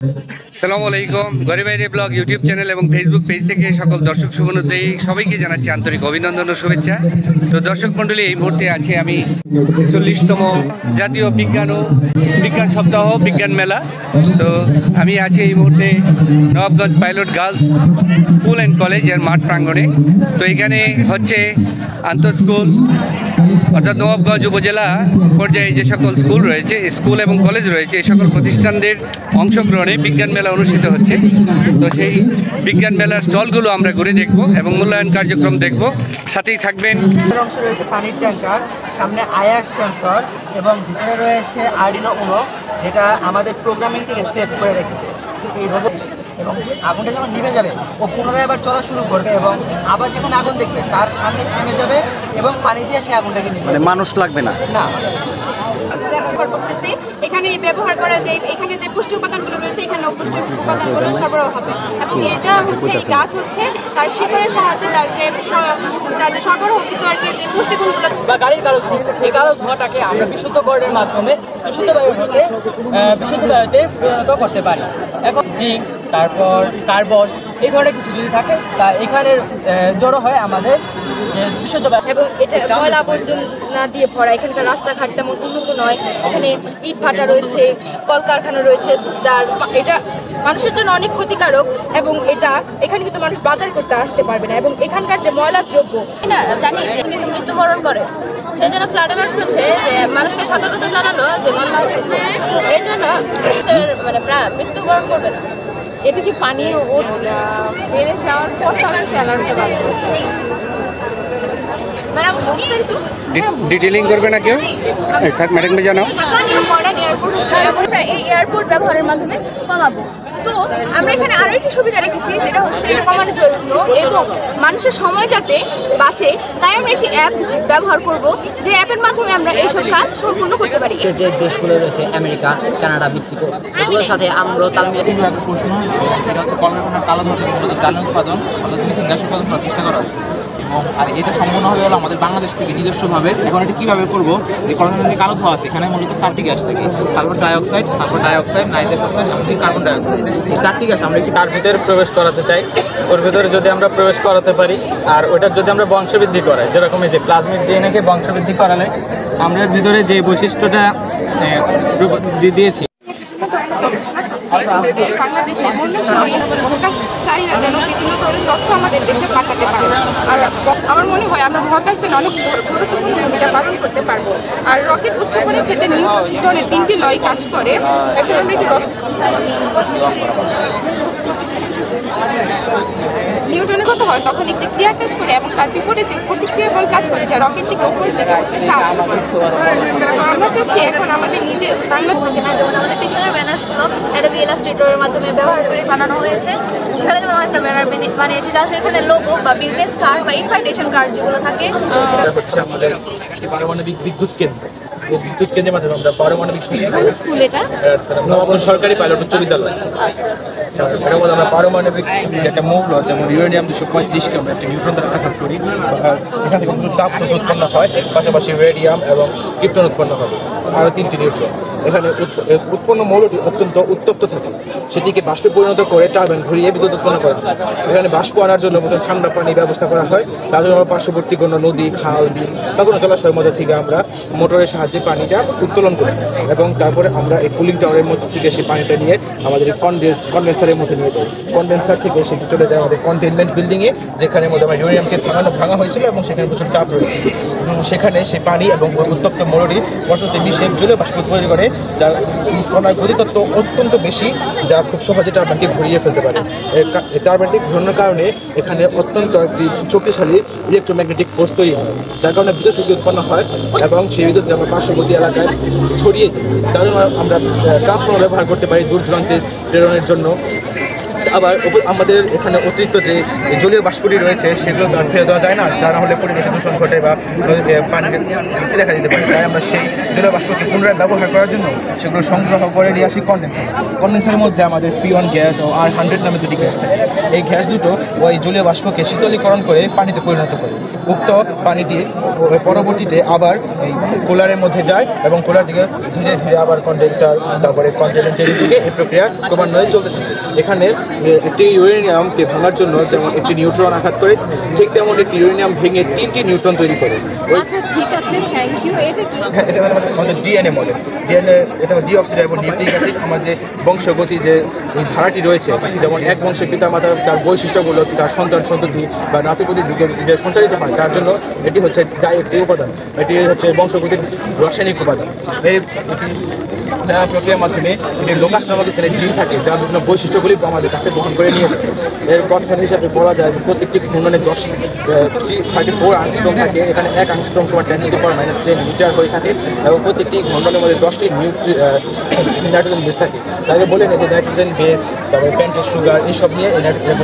আসসালামু আলাইকুম। ঘরে বাইরে ব্লগ ইউটিউব চ্যানেল এবং ফেসবুক পেজ থেকে সকল দর্শক শুভনুদ্দেয়ী সবাইকে জানাচ্ছি আন্তরিক অভিনন্দন ও শুভেচ্ছা। তো দর্শক মণ্ডলী, এই মুহূর্তে আছি আমি 46তম জাতীয় বিজ্ঞান সপ্তাহ বিজ্ঞান মেলা। তো আমি আছি এই মুহূর্তে Nawabganj pilot girls school and কলেজের মাঠ প্রাঙ্গণে। তো এখানে হচ্ছে আন্তঃ স্কুল অর্থাৎ নবাবগঞ্জ উপজেলা পর্যায়ে যে সকল স্কুল রয়েছে, স্কুল এবং কলেজ রয়েছে, এই সকল প্রতিষ্ঠানদের অংশগ্রহণে বিজ্ঞান মেলা অনুষ্ঠিত হচ্ছে। তো সেই বিজ্ঞান মেলার স্টলগুলো আমরা ঘুরে দেখব এবং মূল্যায়ন কার্যক্রম দেখব। সাথেই থাকবেন। অংশ রয়েছে পানির ট্যাঙ্কার, সামনে আইআর সেন্সর এবং ভিতরে রয়েছে আরডিনো উনো, যেটা আমাদের প্রোগ্রামিংটিকে সেভ করে রেখেছে। এইভাবে এবং আগুনটা যখন নিভে যাবে ও পুনরায় আবার চলা শুরু করবে এবং আবার যখন আগুন দেখবে তার সামনে থেমে যাবে এবং পানি দিয়ে সে আগুনটাকে নিভে, মানে মানুষ লাগবে না। ব্যবহার করতেছি। এখানে ব্যবহার করা যে এখানে যে পুষ্টি উপাদানগুলো রয়েছে, এখানে পুষ্টি উপাদানগুলো সরবরাহ হবে এবং এটা হচ্ছে এই গাছ হচ্ছে তার শিকড়ের সাহায্যে তার যে সরবরাহকৃত আর কি যে পুষ্টিগুণগুলো বা গাড়ির কালো ধোঁয়া, এই কালো ধোঁয়াটাকে আমরা বিশুদ্ধকরণের মাধ্যমে বিশুদ্ধ বায়ুতে পরিণত করতে পারি। এখন জিঙ্ক, তারপর কার্বন, এই ধরনের কিছু যদি থাকে তা এখানে জড়ো হয় আমাদের যে বিশুদ্ধ বায়ু। এবং এটা ময়লা আবর্জনা দিয়ে ভরা। এখানকার রাস্তাঘাট তেমন উন্নত নয়, এখানে ইট ভাটা রয়েছে, কলকারখানা রয়েছে, যার এটা মানুষের জন্য অনেক ক্ষতিকারক এবং এখানে কিন্তু মানুষ বাজার করতে আসতে পারবে না। এবং এখানকার যে ময়লা দ্রব্য না জানি যে কিন্তু মৃত্যুবরণ করে, সেই জন্য ফ্লাড অ্যালার্ট হচ্ছে যে মানুষকে সতর্কতা জানানো যে বন্যা আসছে, এই জন্য মানে মৃত্যুবরণ করবে না। এটা কি পানি বেড়ে যাওয়ার পর তারা অ্যালার্মটা বাজবে? ডিটেলিং করবে না কেউ? স্যার ম্যাডামকে জানাও। এই এয়ারপোর্ট ব্যবহারের মাধ্যমে কমাবো। তো আমরা এখানে আরও একটি সুবিধা রেখেছি, যেটা হচ্ছে এটা কমানোর জন্য এবং মানুষের সময় যাতে বাঁচে, তাই আমরা একটি অ্যাপ ব্যবহার করব, যে অ্যাপের মাধ্যমে আমরা এইসব কাজ সম্পূর্ণ করতে পারি। যে দেশগুলো রয়েছে আমেরিকা, কানাডা, মেক্সিকো, এগুলোর সাথে আমরা তালমেল একটা প্রশ্ন, সেটা হচ্ছে কলকারখানার কালো ধোঁয়া থেকে মূলত জ্বালানি উৎপাদন অর্থাৎ মিথেন গ্যাস উৎপাদন করার চেষ্টা করা হয়েছে এবং আর এটা সম্পূর্ণ হবে হলো আমাদের বাংলাদেশ থেকে নিজস্বভাবে। এখন এটা কীভাবে করবো, যে কলকারখানার যে কালো ধোঁয়া আছে এখানে মূলত 4টি গ্যাস থাকে: সালফার ডাইঅক্সাইড, নাইট্রাস অক্সাইড, এমনকি কার্বন ডাইঅক্সাইড। এই 4টি গ্যাস আমরা একটু তার ভিতরে প্রবেশ করাতে চাই। ওর ভিতরে যদি আমরা প্রবেশ করাতে পারি আর ওটার যদি আমরা বংশবৃদ্ধি করাই, যেরকম এই যে প্লাজমিক ডিএনএকে বংশবৃদ্ধি করালে আমরা এর ভিতরে যে বৈশিষ্ট্যটা দিয়েছি বাংলাদেশের মহাকাশচারীরা যেন বিভিন্ন ধরনের তথ্য আমাদের দেশে পাঠাতে পারে। আর আমার মনে হয় আমরা মহাকাশ যেন অনেক গুরুত্বপূর্ণ ভূমিকা পালন করতে পারবো। আর রকেট উৎক্ষেপণের ক্ষেত্রে নিউটনের 3টি লয় কাজ করে। এখন আমরা একটি নিউটনে কথা হয় তখন একটি ক্রিয়া কাজ করে এবং তার বিপরীতে প্রতিক্রিয়া বল কাজ করে, যা রকেটটিকে উপরের দিকে উঠতে সাহায্য করে। তো আমরা চাচ্ছি এখন আমাদের নিজে বাংলাদেশ থাকে না, যেমন আমাদের পিছনের ব্যানার্সগুলো অ্যাডোবি ইলাস্ট্রেটরের মাধ্যমে ব্যবহার করে বানানো হয়েছে। এখানে যেমন একটা ব্যানার বানিয়েছি, তার এখানে লোগো বা বিজনেস কার্ড বা ইনভাইটেশন কার্ড যেগুলো থাকে। আমাদের পারমাণবিক বিদ্যুৎ কেন্দ্র, এই বিদ্যুৎ কেন্দ্রের মাধ্যমে আমরা পারমাণবিক স্কুল এটা নবাবগঞ্জ সরকারি পাইলট উচ্চ বিদ্যালয়, এটার মধ্যে আমরা পারমাণবিক যে একটা মৌল যেমন ইউরেনিয়াম 235কে আমরা একটা নিউট্রন দ্বারা আঘাত করি, এখান থেকে প্রচুর তাপ উৎপন্ন হয়, পাশাপাশি রেডিয়াম এবং ক্রিপ্টন উৎপন্ন হবে, আরও 3টি নিউট্রন। এখানে উৎপন্ন মৌলটি অত্যন্ত উত্তপ্ত থাকে, সেটিকে বাষ্পে পরিণত করে টারবাইন ঘুরিয়ে বিদ্যুৎ উৎপন্ন করা হয়। এখানে বাষ্প আনার জন্য মতো ঠান্ডা পানি ব্যবস্থা করা হয়। তার জন্য আমরা পার্শ্ববর্তী কোনো নদী, খাল, বিল বা কোনো জলাশয়ের মধ্যে থেকে আমরা মোটরের সাহায্যে পানিটা উত্তোলন করি এবং তারপরে আমরা এই কুলিং টাওয়ারের মধ্যে থেকে সেই পানিটা নিয়ে আমাদের কনডেন্সারের মধ্যে নিয়ে যাই। কনডেন্সার থেকে সেটি চলে যায় আমাদের কন্টেইনমেন্ট বিল্ডিংয়ে, যেখানে মধ্যে আমার ইউরেনিয়ামকে ভাঙা হয়েছিল এবং সেখানে প্রচুর তাপ রয়েছে। সেখানে সেই পানি এবং উত্তপ্ত মৌলটি বসতে মিশে জলে বাষ্প তৈরি করে, যার কণার গতিতত্ত্ব অত্যন্ত বেশি, যা খুব সহজে টারবাইনকে ঘুরিয়ে ফেলতে পারে। এই টারবাইনটি ঘোরানোর কারণে এখানে অত্যন্ত একটি শক্তিশালী ইলেকট্রোম্যাগনেটিক ফোর্স তৈরি হয়, যার কারণে বিদ্যুৎ শক্তি উৎপন্ন হয় এবং সেই বিদ্যুৎ আমরা পার্শ্ববর্তী এলাকায় ছড়িয়ে দিই। তার জন্য আমরা ট্রান্সফর্মার ব্যবহার করতে পারি দূর দূরান্তে প্রেরণের জন্য। আবার আমাদের এখানে অতিরিক্ত যে জলীয় বাষ্পটি রয়েছে সেগুলো তো আর ফেলে দেওয়া যায় না, তা না হলে পরিবেশে দূষণ ঘটে বা পানির ঘাটতি দেখা দিতে পারে। তাই আমরা সেই জলীয় বাষ্পকে পুনরায় ব্যবহার করার জন্য সেগুলো সংগ্রহ করে নিয়ে আসি কনডেন্সারের মধ্যে আমাদের ফ্রিয়ন গ্যাস ও R100 নামে দুটি গ্যাস থাকে। এই গ্যাস দুটো ওই জলীয় বাষ্পকে শীতলীকরণ করে পানিতে পরিণত করে। উক্ত পানিটি পরবর্তীতে আবার এই কুলারের মধ্যে যায় এবং কুলার থেকে ধীরে ধীরে আবার কনডেন্সার, তারপরে কন্টেনার থেকে এই প্রক্রিয়া ক্রমান্বয়ে চলতে থাকে। এখানে একটি ইউরেনিয়ামকে ভাঙার জন্য যেমন একটি নিউট্রন আঘাত করে, ঠিক তেমন একটি ইউরেনিয়াম ভেঙে 3টি নিউট্রন তৈরি করে। আচ্ছা ঠিক আছে, থ্যাংক ইউ। এটা কি? হ্যাঁ, এটা আমাদের ডিএনএ মডেল। ডিএনএ এটা ডিঅক্সিরাইবো নিউক্লিক অ্যাসিড। আমার যে বংশগতি যে ওই ধারাটি রয়েছে, যেমন এক বংশের পিতামাতা তার বৈশিষ্ট্যগুলো তার সন্তান সন্ততি বা নাতিপতির দিকে যে সঞ্চালিত হয়, তার জন্য এটি হচ্ছে একটি উপাদান। এটি হচ্ছে বংশগতির রাসায়নিক উপাদান। এই প্রক্রিয়ার মাধ্যমে এটি লোকাস নামক স্থানে জিন থাকে যা বিভিন্ন বৈশিষ্ট্যগুলি আমাদের কাছে বহন করে নিয়ে যায়। এর গঠন হিসাবে বলা যায় যে প্রত্যেকটি ঘূর্ণনে 34 আংস্ট্রম থাকে। এখানে 1 আংস্ট্রম সমান 10⁻⁻10 মিটার হয়ে থাকে এবং প্রত্যেকটি ঘূর্ণনের মধ্যে 10টি নাইট্রোজেন বেস থাকে। তাকে বলে নিয়েছে নাইট্রোজেন বেস, তারপরে পেন্টোজ সুগার, এইসব নিয়ে নাইট্রোজেন।